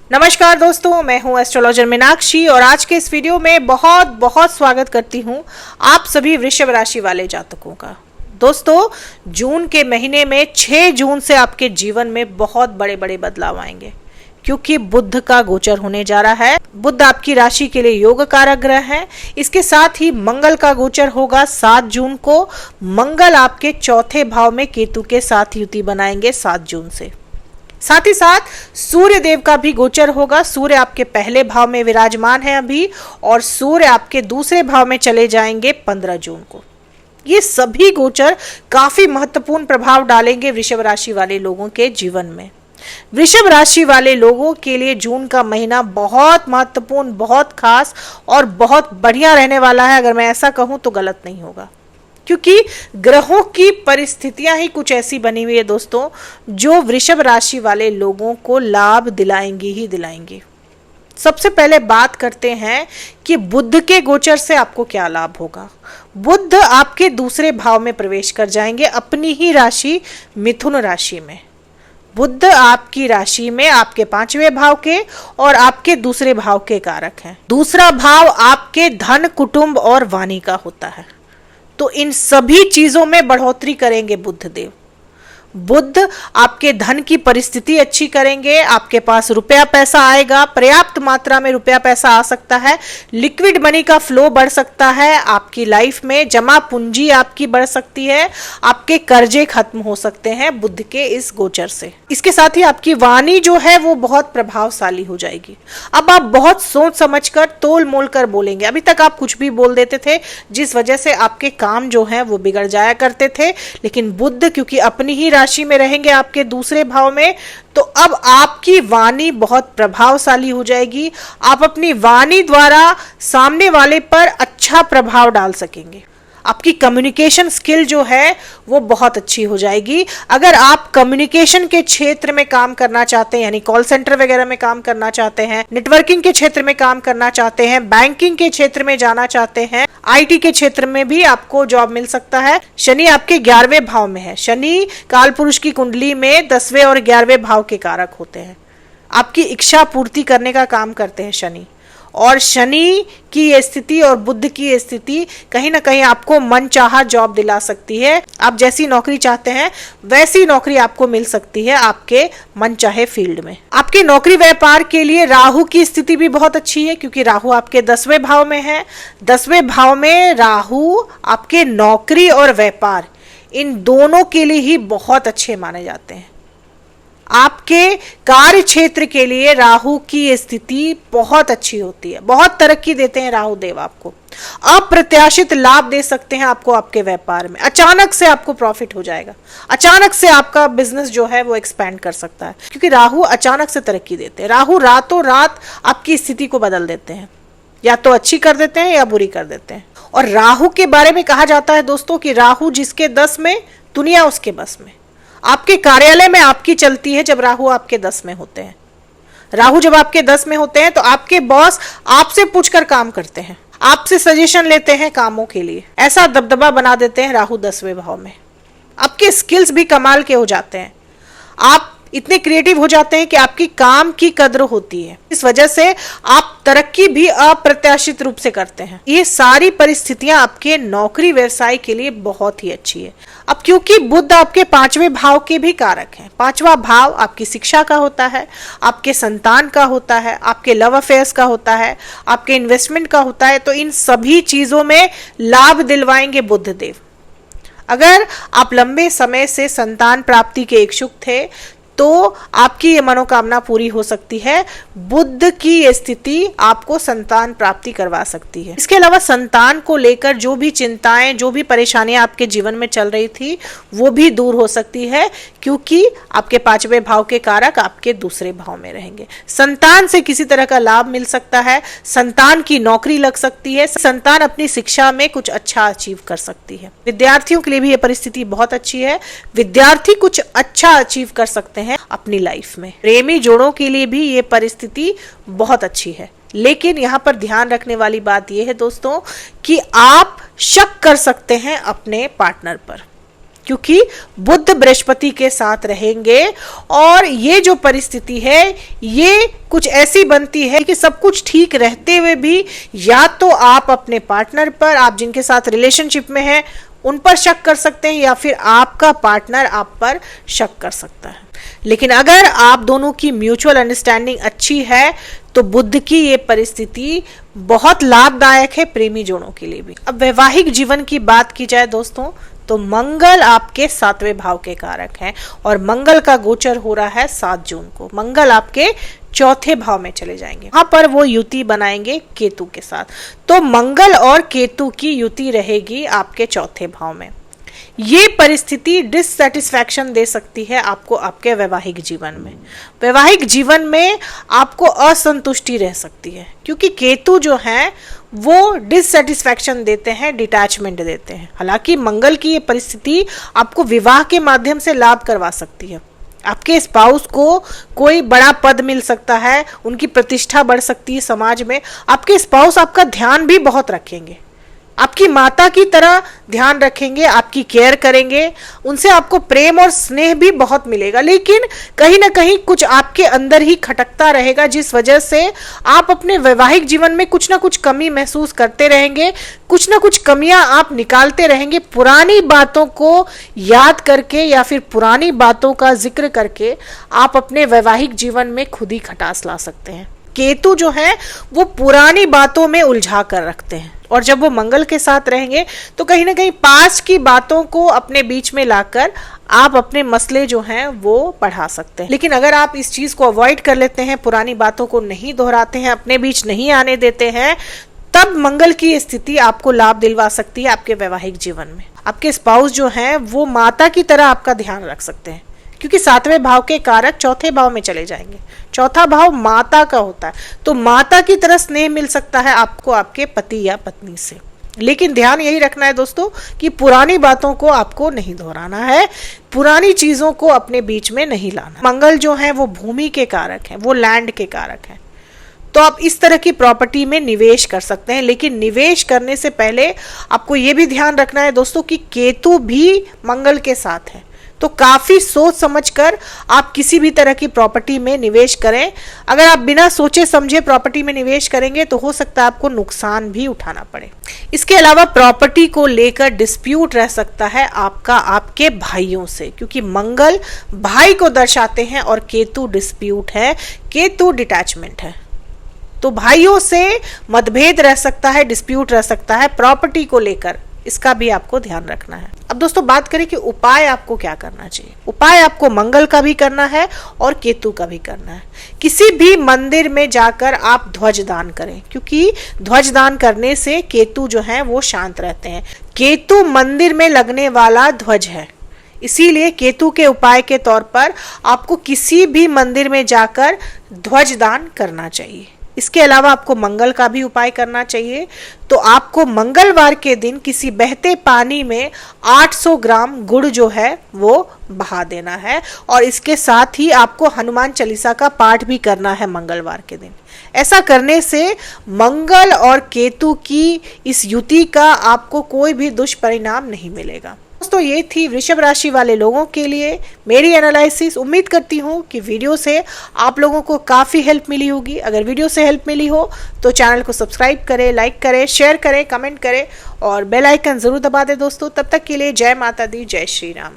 नमस्कार दोस्तों, मैं हूं एस्ट्रोलॉजर मीनाक्षी और आज के इस वीडियो में बहुत बहुत स्वागत करती हूं आप सभी वृषभ राशि वाले जातकों का। दोस्तों, जून के महीने में 6 जून से आपके जीवन में बहुत बड़े बड़े बदलाव आएंगे क्योंकि बुध का गोचर होने जा रहा है। बुध आपकी राशि के लिए योग कारक ग्रह है। इसके साथ ही मंगल का गोचर होगा 7 जून को। मंगल आपके चौथे भाव में केतु के साथ युति बनाएंगे 7 जून से। साथ ही साथ सूर्य देव का भी गोचर होगा। सूर्य आपके पहले भाव में विराजमान है अभी, और सूर्य आपके दूसरे भाव में चले जाएंगे 15 जून को। ये सभी गोचर काफी महत्वपूर्ण प्रभाव डालेंगे वृषभ राशि वाले लोगों के जीवन में। वृषभ राशि वाले लोगों के लिए जून का महीना बहुत महत्वपूर्ण, बहुत खास और बहुत बढ़िया रहने वाला है। अगर मैं ऐसा कहूं तो गलत नहीं होगा, क्योंकि ग्रहों की परिस्थितियां ही कुछ ऐसी बनी हुई है दोस्तों, जो वृषभ राशि वाले लोगों को लाभ दिलाएंगी ही दिलाएंगी। सबसे पहले बात करते हैं कि बुध के गोचर से आपको क्या लाभ होगा। बुध आपके दूसरे भाव में प्रवेश कर जाएंगे, अपनी ही राशि मिथुन राशि में। बुध आपकी राशि में आपके 5वें भाव के और आपके दूसरे भाव के कारक हैं। दूसरा भाव आपके धन, कुटुंब और वाणी का होता है, तो इन सभी चीजों में बढ़ोतरी करेंगे बुध देव। बुध आपके धन की परिस्थिति अच्छी करेंगे, आपके पास रुपया पैसा आएगा, पर्याप्त मात्रा में रुपया पैसा आ सकता है, लिक्विड मनी का फ्लो बढ़ सकता है, आपकी लाइफ में जमा पूंजी आपकी बढ़ सकती है, आपके कर्जे खत्म हो सकते हैं बुध के इस गोचर से। इसके साथ ही आपकी वाणी जो है वो बहुत प्रभावशाली हो जाएगी। अब आप बहुत सोच समझकर, तोल मोल कर बोलेंगे। अभी तक आप कुछ भी बोल देते थे, जिस वजह से आपके काम जो है वो बिगड़ जाया करते थे, लेकिन बुध क्योंकि अपनी ही राशि में रहेंगे आपके दूसरे भाव में, तो अब आपकी वाणी बहुत प्रभावशाली हो जाएगी। आप अपनी वाणी द्वारा सामने वाले पर अच्छा प्रभाव डाल सकेंगे। आपकी कम्युनिकेशन स्किल जो है वो बहुत अच्छी हो जाएगी। अगर आप कम्युनिकेशन के क्षेत्र में काम करना चाहते हैं, यानी कॉल सेंटर वगैरह में काम करना चाहते हैं, नेटवर्किंग के क्षेत्र में काम करना चाहते हैं, बैंकिंग के क्षेत्र में जाना चाहते हैं, आईटी के क्षेत्र में भी आपको जॉब मिल सकता है। शनि आपके 11वें भाव में है। शनि कालपुरुष की कुंडली में 10वें और 11वें भाव के कारक होते हैं। आपकी इच्छा पूर्ति करने का काम करते हैं शनि, और शनि की ये स्थिति और बुध की ये स्थिति कहीं ना कहीं आपको मनचाहा जॉब दिला सकती है। आप जैसी नौकरी चाहते हैं वैसी नौकरी आपको मिल सकती है आपके मनचाहे फील्ड में। आपके नौकरी व्यापार के लिए राहु की स्थिति भी बहुत अच्छी है, क्योंकि राहु आपके 10वें भाव में है। 10वें भाव में राहु आपके नौकरी और व्यापार, इन दोनों के लिए ही बहुत अच्छे माने जाते हैं। आपके कार्य क्षेत्र के लिए राहु की स्थिति बहुत अच्छी होती है, बहुत तरक्की देते हैं राहु देव आपको। अप्रत्याशित लाभ दे सकते हैं आपको आपके व्यापार में। अचानक से आपको प्रॉफिट हो जाएगा, अचानक से आपका बिजनेस जो है वो एक्सपैंड कर सकता है, क्योंकि राहु अचानक से तरक्की देते हैं। राहु रातों रात आपकी स्थिति को बदल देते हैं, या तो अच्छी कर देते हैं या बुरी कर देते हैं। और राहु के बारे में कहा जाता है दोस्तों कि राहु जिसके 10 में, दुनिया उसके बस में। आपके कार्यालय में आपकी चलती है जब राहु आपके 10 में होते हैं। राहु जब आपके 10 में होते हैं तो आपके बॉस आपसे पूछकर काम करते हैं, आपसे सजेशन लेते हैं कामों के लिए। ऐसा दबदबा बना देते हैं राहु 10वें भाव में। आपके स्किल्स भी कमाल के हो जाते हैं, आप इतने क्रिएटिव हो जाते हैं कि आपकी काम की कद्र होती है। इस वजह से आप तरक्की भी अप्रत्याशित रूप से करते हैं। ये सारी परिस्थितियां आपके नौकरी व्यवसाय के लिए बहुत ही अच्छी है। अब क्योंकि बुध आपके 5वें भाव के भी कारक हैं, 5वां भाव आपकी शिक्षा का होता है, आपके संतान का होता है, आपके लव अफेयर्स का होता है, आपके इन्वेस्टमेंट का होता है, तो इन सभी चीजों में लाभ दिलवाएंगे बुध देव। अगर आप लंबे समय से संतान प्राप्ति के इच्छुक थे तो आपकी ये मनोकामना पूरी हो सकती है। बुध की ये स्थिति आपको संतान प्राप्ति करवा सकती है। इसके अलावा संतान को लेकर जो भी चिंताएं, जो भी परेशानियां आपके जीवन में चल रही थी, वो भी दूर हो सकती है, क्योंकि आपके 5वें भाव के कारक आपके दूसरे भाव में रहेंगे। संतान से किसी तरह का लाभ मिल सकता है, संतान की नौकरी लग सकती है, संतान अपनी शिक्षा में कुछ अच्छा अचीव कर सकती है। विद्यार्थियों के लिए भी ये परिस्थिति बहुत अच्छी है, विद्यार्थी कुछ अच्छा अचीव कर सकते हैं अपनी लाइफ में। प्रेमी जोड़ों के लिए भी ये परिस्थिति बहुत अच्छी है, लेकिन यहाँ पर ध्यान रखने वाली बात यह है दोस्तों कि आप शक कर सकते हैं अपने पार्टनर पर। क्योंकि बुध बृहस्पति के साथ रहेंगे और ये जो परिस्थिति है ये कुछ ऐसी बनती है कि सब कुछ ठीक रहते हुए भी या तो आप अपने पार्टनर पर, आप जिनके साथ रिलेशनशिप में हैं उन पर शक कर सकते हैं, या फिर आपका पार्टनर आप पर शक कर सकता है। लेकिन अगर आप दोनों की म्यूचुअल अंडरस्टैंडिंग अच्छी है तो बुध की ये परिस्थिति बहुत लाभदायक है प्रेमी जोड़ों के लिए भी। अब वैवाहिक जीवन की बात की जाए दोस्तों, तो मंगल आपके 7वें भाव के कारक हैं और मंगल का गोचर हो रहा है 7 जून को। मंगल आपके 4थे भाव में चले जाएंगे, वहां पर वो युति बनाएंगे केतु के साथ। तो मंगल और केतु की युति रहेगी आपके 4थे भाव में। ये परिस्थिति डिससेटिस्फैक्शन दे सकती है आपको आपके वैवाहिक जीवन में। वैवाहिक जीवन में आपको असंतुष्टि रह सकती है, क्योंकि केतु जो है वो डिससेटिस्फैक्शन देते हैं, डिटैचमेंट देते हैं। हालांकि मंगल की ये परिस्थिति आपको विवाह के माध्यम से लाभ करवा सकती है। आपके स्पाउस को कोई बड़ा पद मिल सकता है, उनकी प्रतिष्ठा बढ़ सकती है समाज में। आपके स्पाउस आपका ध्यान भी बहुत रखेंगे, आपकी माता की तरह ध्यान रखेंगे, आपकी केयर करेंगे, उनसे आपको प्रेम और स्नेह भी बहुत मिलेगा। लेकिन कहीं ना कहीं कुछ आपके अंदर ही खटकता रहेगा, जिस वजह से आप अपने वैवाहिक जीवन में कुछ ना कुछ कमी महसूस करते रहेंगे, कुछ ना कुछ कमियां आप निकालते रहेंगे। पुरानी बातों को याद करके या फिर पुरानी बातों का जिक्र करके आप अपने वैवाहिक जीवन में खुद ही खटास ला सकते हैं। केतु जो है वो पुरानी बातों में उलझा कर रखते हैं, और जब वो मंगल के साथ रहेंगे तो कहीं ना कहीं पास्ट की बातों को अपने बीच में लाकर आप अपने मसले जो हैं वो बढ़ा सकते हैं। लेकिन अगर आप इस चीज को अवॉइड कर लेते हैं, पुरानी बातों को नहीं दोहराते हैं, अपने बीच नहीं आने देते हैं, तब मंगल की स्थिति आपको लाभ दिलवा सकती है आपके वैवाहिक जीवन में। आपके स्पाउस जो हैं वो माता की तरह आपका ध्यान रख सकते हैं, क्योंकि 7वें भाव के कारक 4थे भाव में चले जाएंगे। 4था भाव माता का होता है, तो माता की तरह स्नेह मिल सकता है आपको आपके पति या पत्नी से। लेकिन ध्यान यही रखना है दोस्तों कि पुरानी बातों को आपको नहीं दोहराना है, पुरानी चीजों को अपने बीच में नहीं लाना। मंगल जो है वो भूमि के कारक है, वो लैंड के कारक है, तो आप इस तरह की प्रॉपर्टी में निवेश कर सकते हैं। लेकिन निवेश करने से पहले आपको ये भी ध्यान रखना है दोस्तों कि केतु भी मंगल के साथ है, तो काफी सोच समझकर आप किसी भी तरह की प्रॉपर्टी में निवेश करें। अगर आप बिना सोचे समझे प्रॉपर्टी में निवेश करेंगे तो हो सकता है आपको नुकसान भी उठाना पड़े। इसके अलावा प्रॉपर्टी को लेकर डिस्प्यूट रह सकता है आपका आपके भाइयों से, क्योंकि मंगल भाई को दर्शाते हैं और केतु डिस्प्यूट है, केतु डिटैचमेंट है। तो भाइयों से मतभेद रह सकता है, डिस्प्यूट रह सकता है प्रॉपर्टी को लेकर, इसका भी आपको ध्यान रखना है। अब दोस्तों बात करें कि उपाय आपको क्या करना चाहिए। उपाय आपको मंगल का भी करना है और केतु का भी करना है। किसी भी मंदिर में जाकर आप ध्वज दान करें, क्योंकि ध्वज दान करने से केतु जो है वो शांत रहते हैं। केतु मंदिर में लगने वाला ध्वज है, इसीलिए केतु के उपाय के तौर पर आपको किसी भी मंदिर में जाकर ध्वज दान करना चाहिए। इसके अलावा आपको मंगल का भी उपाय करना चाहिए। तो आपको मंगलवार के दिन किसी बहते पानी में 800 ग्राम गुड़ जो है वो बहा देना है, और इसके साथ ही आपको हनुमान चालीसा का पाठ भी करना है मंगलवार के दिन। ऐसा करने से मंगल और केतु की इस युति का आपको कोई भी दुष्परिणाम नहीं मिलेगा। दोस्तों ये थी वृषभ राशि वाले लोगों के लिए मेरी एनालिसिस। उम्मीद करती हूँ कि वीडियो से आप लोगों को काफ़ी हेल्प मिली होगी। अगर वीडियो से हेल्प मिली हो तो चैनल को सब्सक्राइब करें, लाइक करें, शेयर करें, कमेंट करें और बेल आइकन ज़रूर दबा दें दोस्तों। तब तक के लिए जय माता दी, जय श्री राम।